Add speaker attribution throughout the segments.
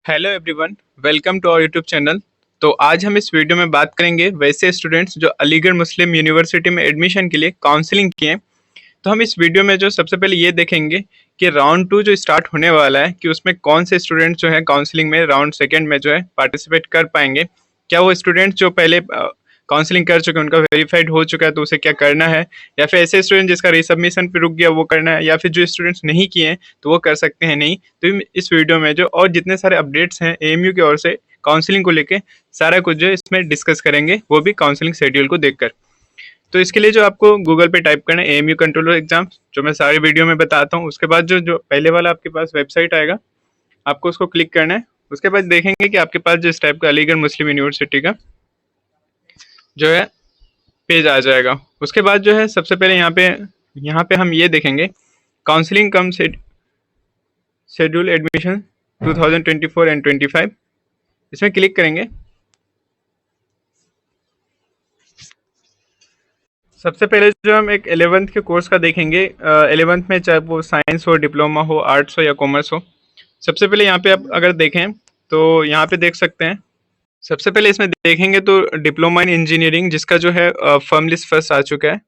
Speaker 1: Hello everyone, welcome to our YouTube channel. तो आज हम इस वीडियो में बात करेंगे वैसे स्टूडेंट्स जो अलीगढ़ मुस्लिम यूनिवर्सिटी में एडमिशन के लिए काउंसलिंग किए हैं। तो हम इस वीडियो में जो सबसे पहले ये देखेंगे कि राउंड 2 जो स्टार्ट होने वाला है कि उसमें कौन से स्टूडेंट्स जो है काउंसलिंग में राउंड सेकंड में जो है पार्टिसिपेट कर पाएंगे। क्या वो स्टूडेंट्स जो पहले काउंसलिंग कर चुके हैं उनका वेरीफाइड हो चुका है तो उसे क्या करना है, या फिर ऐसे स्टूडेंट जिसका रिसबमिशन पे रुक गया वो करना है, या फिर जो स्टूडेंट्स नहीं किए हैं तो वो कर सकते हैं नहीं। तो इस वीडियो में जो और जितने सारे अपडेट्स हैं एएमयू की ओर से काउंसलिंग को लेके सारा कुछ जो इसमें डिस्कस करेंगे, वो भी काउंसलिंग शेड्यूल को देखकर। तो इसके लिए जो आपको गूगल पे टाइप करना है एएमयू कंट्रोलर एग्जाम्स, जो मैं सारे वीडियो में बताता हूँ। उसके बाद जो जो पहले वाला आपके पास वेबसाइट आएगा, आपको उसको क्लिक करना है। उसके बाद देखेंगे कि आपके पास जो इस टाइप का अलीगढ़ मुस्लिम यूनिवर्सिटी का जो है पेज आ जाएगा। उसके बाद जो है सबसे पहले यहाँ पे हम ये देखेंगे counselling come schedule admission 2024 and 25। इसमें क्लिक करेंगे। सबसे पहले जो हम एक 11th के कोर्स का देखेंगे। 11th में चाहे वो साइंस हो, डिप्लोमा हो, आर्ट्स हो या कॉमर्स हो। सबसे पहले यहाँ पे आप अगर देखें तो यहाँ पे देख सकते हैं। सबसे पहले इसमें देखेंगे तो डिप्लोमा इन इंजीनियरिंग जिसका जो है फर्म लिस्ट फर्स्ट आ चुका है।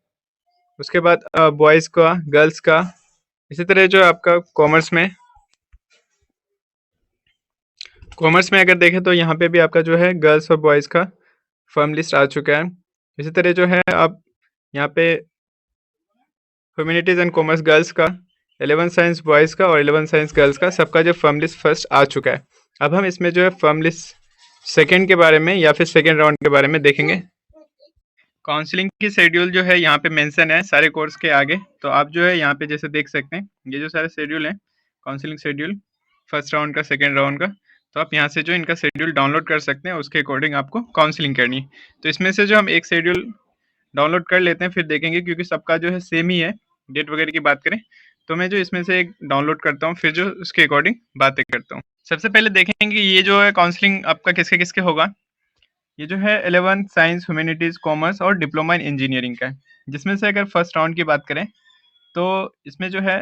Speaker 1: उसके बाद बॉयज़ का, गर्ल्स का, इसी तरह जो आपका कॉमर्स में अगर देखें तो यहाँ पे भी आपका जो है गर्ल्स और बॉयज़ का फर्म लिस्ट आ चुका है। इसी तरह जो है आप यहाँ पे ह्यूमैनिटीज़ एंड कॉमर्स गर्ल्स का, 11 साइंस बॉयज़ का और 11 साइंस गर्ल्स का सबका जो फर्म लिस्ट फर्स्ट आ चुका है। अब हम इसमें जो है फर्म लिस्ट सेकेंड के बारे में या फिर सेकेंड राउंड के बारे में देखेंगे। काउंसलिंग की शेड्यूल जो है यहाँ पे मेंशन है सारे कोर्स के आगे। तो आप जो है यहाँ पे जैसे देख सकते हैं ये जो सारे शेड्यूल हैं, काउंसलिंग शेड्यूल फर्स्ट राउंड का, सेकेंड राउंड का। तो आप यहाँ से जो इनका शेड्यूल डाउनलोड कर सकते हैं, उसके अकॉर्डिंग आपको काउंसलिंग करनी है। तो इसमें से जो हम एक शेड्यूल डाउनलोड कर लेते हैं, फिर देखेंगे क्योंकि सबका जो है सेम ही है। डेट वगैरह की बात करें तो मैं जो इसमें से एक डाउनलोड करता हूँ, फिर जो उसके अकॉर्डिंग बातें करता हूँ। सबसे पहले देखेंगे ये जो है काउंसलिंग आपका किसके किसके होगा। ये जो है 11 साइंस, ह्यूमैनिटीज़, कॉमर्स और डिप्लोमा इन इंजीनियरिंग का है। जिसमें से अगर फर्स्ट राउंड की बात करें तो इसमें जो है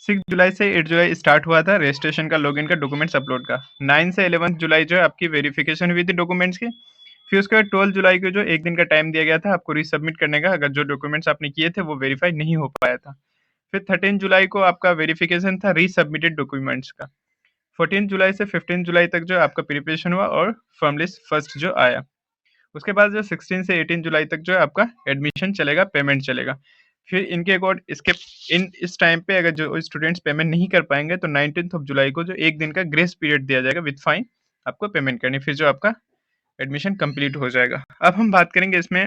Speaker 1: 6 जुलाई से 8 जुलाई स्टार्ट हुआ था रजिस्ट्रेशन का, लॉगिन का, डॉक्यूमेंट्स अपलोड का। 9 से 11 जुलाई जो है आपकी वेरिफिकेशन हुई थी डॉक्यूमेंट्स की। फिर उसके बाद 12 जुलाई को जो एक दिन का टाइम दिया गया था आपको रीसबमिट करने का, अगर जो डॉक्यूमेंट्स आपने किए थे वो वेरीफाई नहीं हो पाया था। फिर 13 जुलाई को आपका वेरिफिकेशन था रीसबमिटेड डॉक्यूमेंट्स का। 14 जुलाई से 15 जुलाई तक जो आपका प्रिपरेशन हुआ और फर्म लिस्ट फर्स्ट जो आया। उसके बाद जो 16 से 18 जुलाई तक जो है आपका एडमिशन चलेगा, पेमेंट चलेगा। फिर इनके अकॉर्ड इस टाइम पे अगर जो स्टूडेंट्स पेमेंट नहीं कर पाएंगे तो 19 जुलाई को जो एक दिन का ग्रेस पीरियड दिया जाएगा विद फाइन, आपको पेमेंट करनी, फिर जो आपका एडमिशन कंप्लीट हो जाएगा। अब हम बात करेंगे इसमें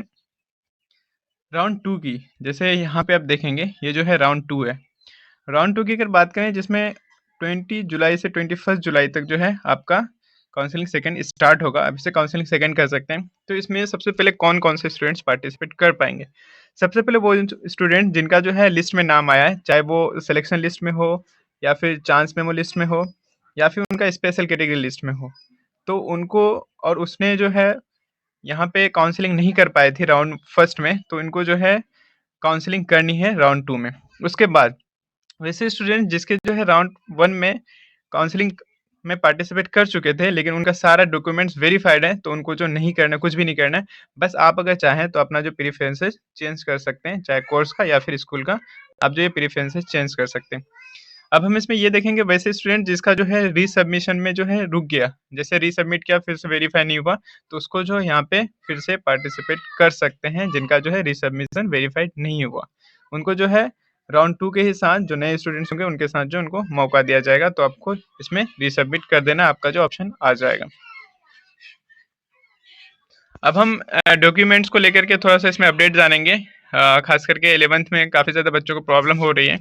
Speaker 1: राउंड 2 की। जैसे यहाँ पे आप देखेंगे ये जो है राउंड 2 है। राउंड 2 की अगर बात करें जिसमें 20 जुलाई से 21 जुलाई तक जो है आपका काउंसलिंग सेकंड स्टार्ट होगा। अब इसे काउंसलिंग सेकंड कर सकते हैं। तो इसमें सबसे पहले कौन कौन से स्टूडेंट्स पार्टिसिपेट कर पाएंगे। सबसे पहले वो स्टूडेंट जिनका जो है लिस्ट में नाम आया है, चाहे वो सिलेक्शन लिस्ट में हो या फिर चांस मेमो लिस्ट में हो या फिर उनका स्पेशल कैटेगरी लिस्ट में हो, तो उनको, और उसने जो है यहाँ पे काउंसलिंग नहीं कर पाए थे राउंड फर्स्ट में, तो इनको जो है काउंसलिंग करनी है राउंड 2 में। उसके बाद वैसे स्टूडेंट जिसके जो है राउंड 1 में काउंसलिंग में पार्टिसिपेट कर चुके थे लेकिन उनका सारा डॉक्यूमेंट्स वेरीफाइड है, तो उनको जो नहीं करना, कुछ भी नहीं करना है। बस आप अगर चाहें तो अपना जो प्रेफरेंसेस चेंज कर सकते हैं, चाहे कोर्स का या फिर स्कूल का, आप जो ये प्रेफरेंसेस चेंज कर सकते हैं। अब हम इसमें ये देखेंगे वैसे स्टूडेंट जिसका जो है रीसबमिशन में जो है रुक गया, जैसे रीसबमिट किया फिर से वेरीफाई नहीं हुआ, तो उसको जो यहाँ पे फिर से पार्टिसिपेट कर सकते हैं। जिनका जो है रीसबमिशन वेरीफाइड नहीं हुआ उनको जो है राउंड 2 के ही साथ जो नए स्टूडेंट्स होंगे उनके साथ जो उनको मौका दिया जाएगा, तो आपको इसमें रीसबमिट कर देना, आपका जो ऑप्शन आ जाएगा। अब हम डॉक्यूमेंट्स को लेकर के थोड़ा सा इसमें अपडेट जानेंगे। खास करके 11th में काफ़ी ज़्यादा बच्चों को प्रॉब्लम हो रही है।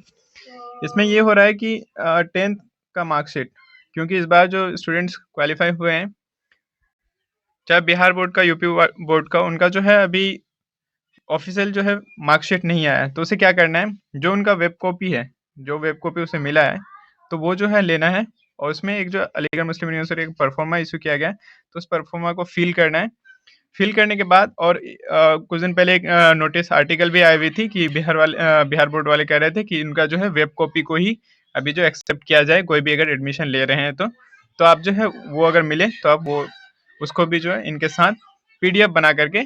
Speaker 1: इसमें ये हो रहा है कि 10th का मार्कशीट, क्योंकि इस बार जो स्टूडेंट्स क्वालिफाई हुए हैं, चाहे बिहार बोर्ड का, यूपी बोर्ड का, उनका जो है अभी ऑफिशियल जो है मार्कशीट नहीं आया है। तो उसे क्या करना है, जो उनका वेब कॉपी है, जो वेब कॉपी उसे मिला है, तो वो जो है लेना है, और उसमें एक जो अलीगढ़ मुस्लिम यूनिवर्सिटी एक परफॉर्मा इशू किया गया है, तो उस परफॉर्मा को फिल करना है। फिल करने के बाद, और कुछ दिन पहले एक नोटिस आर्टिकल भी आई हुई थी कि बिहार बोर्ड वाले कह रहे थे कि इनका जो है वेब कॉपी को ही अभी जो एक्सेप्ट किया जाए, कोई भी अगर एडमिशन ले रहे हैं तो। तो आप जो है वो अगर मिले तो आप वो उसको भी जो है इनके साथ पीडीएफ बना करके,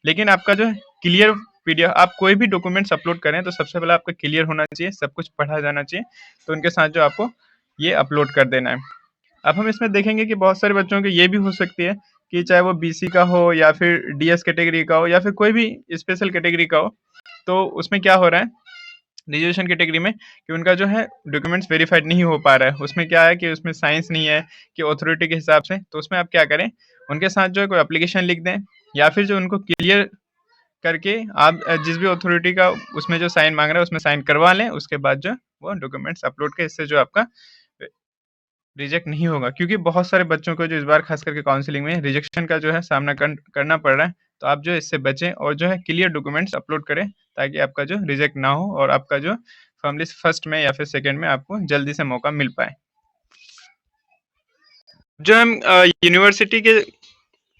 Speaker 1: लेकिन आपका जो है क्लियर पीडीएफ, आप कोई भी डॉक्यूमेंट्स अपलोड करें तो सबसे पहले आपका क्लियर होना चाहिए, सब कुछ पढ़ा जाना चाहिए, तो उनके साथ जो आपको ये अपलोड कर देना है। अब हम इसमें देखेंगे कि बहुत सारे बच्चों की ये भी हो सकती है कि चाहे वो बीसी का हो या फिर डीएस कैटेगरी का हो या फिर कोई भी स्पेशल कैटेगरी का हो, तो उसमें क्या हो रहा है रिजर्वेशन कैटेगरी में कि उनका जो है डॉक्यूमेंट्स वेरीफाइड नहीं हो पा रहा है। उसमें क्या है कि उसमें साइंस नहीं है कि अथॉरिटी के हिसाब से, तो उसमें आप क्या करें, उनके साथ जो है कोई एप्लीकेशन लिख दें या फिर जो उनको क्लियर करके आप जिस भी अथॉरिटी का उसमें जो साइन मांग रहा है उसमें साइन करवा लें, उसके बाद जो वो डॉक्यूमेंट्स अपलोड के, इससे जो आपका रिजेक्ट नहीं होगा। क्योंकि बहुत सारे बच्चों को जो इस बार खास करके काउंसलिंग में रिजेक्शन का जो है सामना करना पड़ रहा है, तो आप जो इससे बचें और जो है क्लियर डॉक्यूमेंट्स अपलोड करें, ताकि आपका जो रिजेक्ट ना हो और आपका जो फॉर्म लिस्ट फर्स्ट में या फिर सेकंड में आपको जल्दी से मौका मिल पाए। जो हम यूनिवर्सिटी के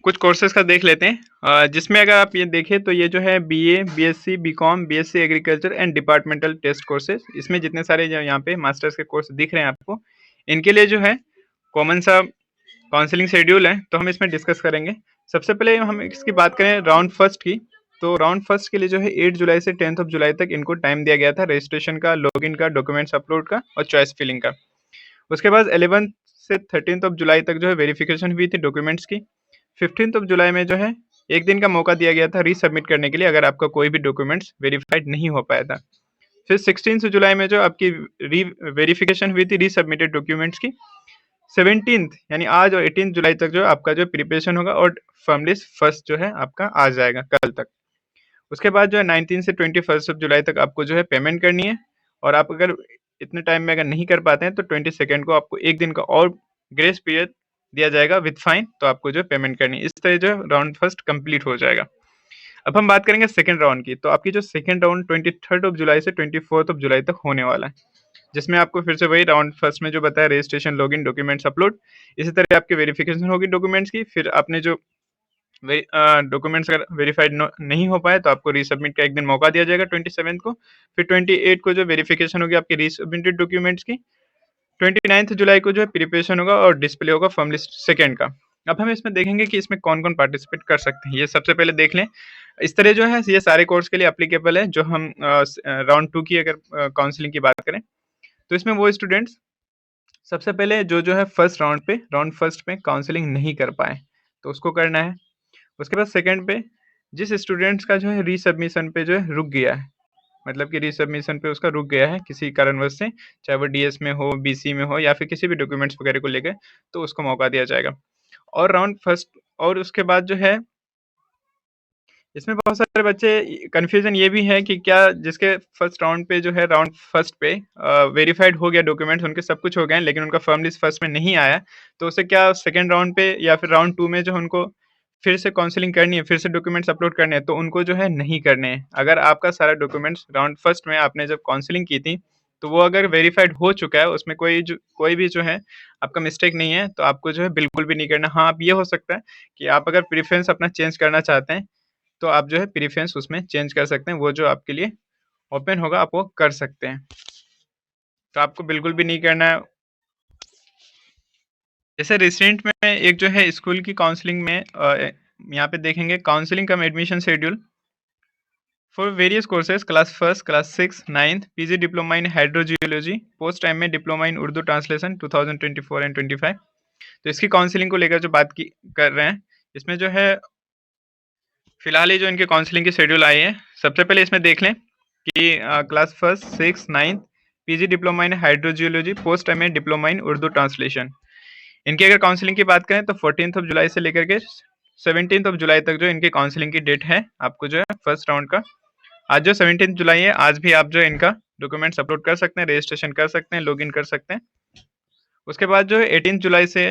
Speaker 1: कुछ कोर्सेज का देख लेते हैं, जिसमें अगर आप ये देखें तो ये जो है BA, BSc, BCom, BSc agriculture and departmental test courses, इसमें जितने सारे जो यहाँ पे मास्टर्स के कोर्स दिख रहे हैं आपको, इनके लिए जो है कॉमन सा काउंसलिंग शेड्यूल है, तो हम इसमें डिस्कस करेंगे। सबसे पहले हम इसकी बात करें राउंड फर्स्ट की, तो राउंड फर्स्ट के लिए जो है 8 जुलाई से 10 जुलाई तक इनको टाइम दिया गया था रजिस्ट्रेशन का, लॉगिन का, डॉक्यूमेंट्स अपलोड का और चॉइस फिलिंग का। उसके बाद 11 से 13 जुलाई तक जो है वेरिफिकेशन हुई थी डॉक्यूमेंट्स की। 15 जुलाई में जो है एक दिन का मौका दिया गया था रीसबमिट करने के लिए, अगर आपका कोई भी डॉक्यूमेंट्स वेरीफाइड नहीं हो पाया था। फिर 16 जुलाई में जो आपकी वेरिफिकेशन हुई थी रीसबमिटेड डॉक्यूमेंट्स की। 17 यानी आज और 18 जुलाई तक जो आपका जो प्रिपरेशन होगा और फॉर्म लिस्ट फर्स्ट जो है आपका आ जाएगा कल तक। उसके बाद जो है 19 से 21 जुलाई तक आपको जो है पेमेंट करनी है, और आप अगर इतने टाइम में अगर नहीं कर पाते हैं तो 22 को आपको एक दिन का और ग्रेस पीरियड दिया जाएगा विद फाइन, तो आपको जो है पेमेंट करनी है। इस तरह जो है राउंड फर्स्ट कंप्लीट हो जाएगा। अब हम बात करेंगे सेकंड राउंड की, तो आपकी जो सेकंड राउंड 23 जुलाई से 24 जुलाई तक होने वाला है, जिसमें आपको फिर से वही राउंड फर्स्ट में जो बताया रजिस्ट्रेशन, लॉगिन, डॉक्यूमेंट्स अपलोड, इसी तरह आपकी वेरिफिकेशन होगी डॉक्यूमेंट्स की। फिर आपने जो डॉक्यूमेंट्स अगर वेरीफाइड नहीं हो पाए तो आपको रीसबमिट का एक दिन मौका दिया जाएगा 27 को। फिर 28 को जो वेरिफिकेशन होगी आपकी रीसबमिटेड डॉक्यूमेंट्स की। 29 जुलाई को जो है प्रिपरेशन होगा और डिस्प्ले होगा फॉर्म लिस्ट सेकेंड का। अब हम इसमें देखेंगे कि इसमें कौन कौन पार्टिसिपेट कर सकते हैं, ये सबसे पहले देख लें। इस तरह जो है ये सारे कोर्स के लिए अप्लीकेबल है। जो हम राउंड 2 की अगर काउंसलिंग की बात करें, तो इसमें वो स्टूडेंट्स सबसे पहले जो है फर्स्ट राउंड फर्स्ट में काउंसलिंग नहीं कर पाए, तो उसको करना है। उसके बाद सेकंड पे जिस स्टूडेंट्स का जो है रीसबमिशन पे जो है रुक गया है, मतलब कि रीसबमिशन पे उसका रुक गया है किसी कारणवश से, चाहे वो डीएस में हो, बीसी में हो या फिर किसी भी डॉक्यूमेंट्स वगैरह को लेकर, तो उसको मौका दिया जाएगा। और राउंड फर्स्ट, और उसके बाद जो है इसमें बहुत सारे बच्चे कन्फ्यूजन ये भी है कि क्या जिसके फर्स्ट राउंड पे जो है राउंड फर्स्ट पे वेरीफाइड हो गया डॉक्यूमेंट्स, उनके सब कुछ हो गए लेकिन उनका फॉर्म लिस्ट फर्स्ट में नहीं आया, तो उसे क्या सेकंड राउंड पे या फिर राउंड 2 में जो उनको फिर से काउंसलिंग करनी है, फिर से डॉक्यूमेंट्स अपलोड करने हैं, तो उनको जो है नहीं करने हैं। अगर आपका सारा डॉक्यूमेंट्स राउंड फर्स्ट में आपने जब काउंसलिंग की थी तो वो अगर वेरीफाइड हो चुका है, उसमें कोई भी जो है आपका मिस्टेक नहीं है, तो आपको जो है बिल्कुल भी नहीं करना। हाँ, अब ये हो सकता है कि आप अगर प्रेफरेंस अपना चेंज करना चाहते हैं, तो आप जो है प्रेफरेंस उसमें चेंज कर सकते हैं, वो जो आपके लिए ओपन होगा आप वो कर सकते हैं, तो आपको बिल्कुल भी नहीं करना है। जैसे रिसेंट में एक जो है स्कूल की काउंसलिंग में यहाँ पे देखेंगे counselling cum admission schedule for various courses class first, class 6, 9th, PG diploma in hydrogeology, post time में diploma in Urdu translation 2024 and 25। तो इसकी काउंसलिंग को लेकर जो बात की कर रहे हैं, इसमें जो है फिलहाल ही जो इनके काउंसलिंग की शेड्यूल आई है, सबसे पहले इसमें देख लें कि class first, 6, 9th, PG diploma in hydrogeology, post MA diploma in Urdu translation. इनकी अगर काउंसलिंग की बात करें तो 14 जुलाई से लेकर के 17 जुलाई तक जो इनकी काउंसलिंग की डेट है आपको जो है फर्स्ट राउंड का। आज जो 17 जुलाई है, आज भी आप जो इनका डॉक्यूमेंट्स अपलोड कर सकते हैं, रजिस्ट्रेशन कर सकते हैं, लॉगिन कर सकते हैं। उसके बाद जो है 18 जुलाई से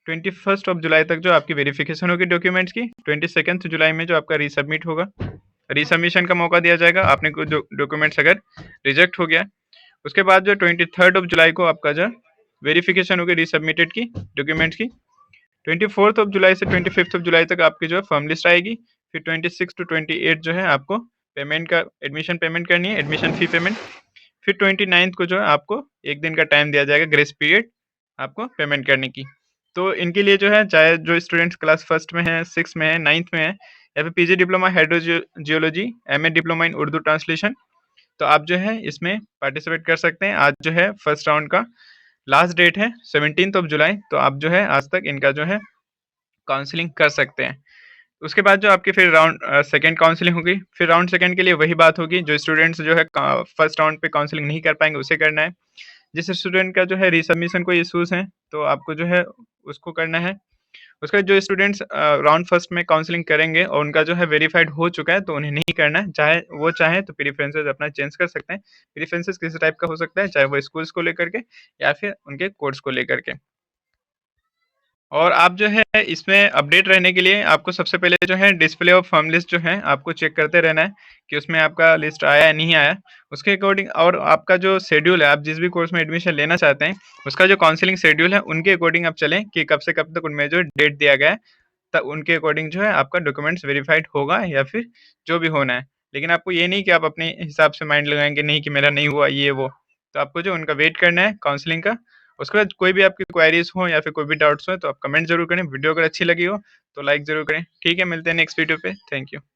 Speaker 1: 21 जुलाई तक जो आपकी वेरिफिकेशन होगी डॉक्यूमेंट्स की। 22 जुलाई में जो आपका रीसबमिट होगा, रीसबमिशन का मौका दिया जाएगा आपने कुछ डॉक्यूमेंट्स अगर रिजेक्ट हो गया। उसके बाद जो 23 जुलाई को आपका जो वेरिफिकेशन होगी रीसबमिटेड की डॉक्यूमेंट्स की। 24 जुलाई से 25 जुलाई तक आपकी जो है फॉर्म लिस्ट आएगी। फिर 26 to 28 जो है आपको पेमेंट का एडमिशन पेमेंट करनी है, एडमिशन फी पेमेंट। फिर 29 को जो है आपको एक दिन का टाइम दिया जाएगा ग्रेस पीरियड आपको पेमेंट करने की। तो इनके लिए जो है, चाहे जो स्टूडेंट्स क्लास फर्स्ट में है, सिक्स में है, नाइन्थ में है, या फिर PG diploma hydrogeology, MA diploma in Urdu translation, तो आप जो है इसमें पार्टिसिपेट कर सकते हैं। आज जो है फर्स्ट राउंड का लास्ट डेट है 17 जुलाई, तो आप जो है आज तक इनका जो है काउंसलिंग कर सकते हैं। उसके बाद जो आपकी फिर राउंड सेकंड काउंसलिंग होगी, फिर राउंड सेकंड के लिए वही बात होगी, जो स्टूडेंट्स जो है फर्स्ट राउंड पे काउंसलिंग नहीं कर पाएंगे उसे करना है। जिस स्टूडेंट का जो है रीसबमिशन कोई इश्यूज हैं, तो आपको जो है उसको करना है। उसका जो स्टूडेंट्स राउंड फर्स्ट में काउंसलिंग करेंगे और उनका जो है वेरीफाइड हो चुका है, तो उन्हें नहीं करना है। चाहे वो चाहे तो प्रेफरेंसेस अपना चेंज कर सकते हैं। प्रेफरेंसेस किस टाइप का हो सकता है, चाहे वो स्कूल्स को लेकर के या फिर उनके कोर्स को लेकर के। और आप जो है इसमें अपडेट रहने के लिए आपको सबसे पहले जो है डिस्प्ले ऑफ फॉर्म लिस्ट जो है आपको चेक करते रहना है कि उसमें आपका लिस्ट आया या नहीं आया। उसके अकॉर्डिंग और आपका जो शेड्यूल है, आप जिस भी कोर्स में एडमिशन लेना चाहते हैं उसका जो काउंसलिंग शेड्यूल है उनके अकॉर्डिंग आप चलें कि कब से कब तक उनमें जो डेट दिया गया है, तब उनके अकॉर्डिंग जो है आपका डॉक्यूमेंट्स वेरीफाइड होगा या फिर जो भी होना है। लेकिन आपको ये नहीं कि आप अपने हिसाब से माइंड लगाएंगे नहीं कि मेरा नहीं हुआ ये वो, तो आपको जो उनका वेट करना है काउंसलिंग का। उसके बाद कोई भी आपकी क्वेरीज हो या फिर कोई भी डाउट्स हो तो आप कमेंट जरूर करें। वीडियो अगर अच्छी लगी हो तो लाइक जरूर करें। ठीक है, मिलते हैं नेक्स्ट वीडियो पे। Thank you.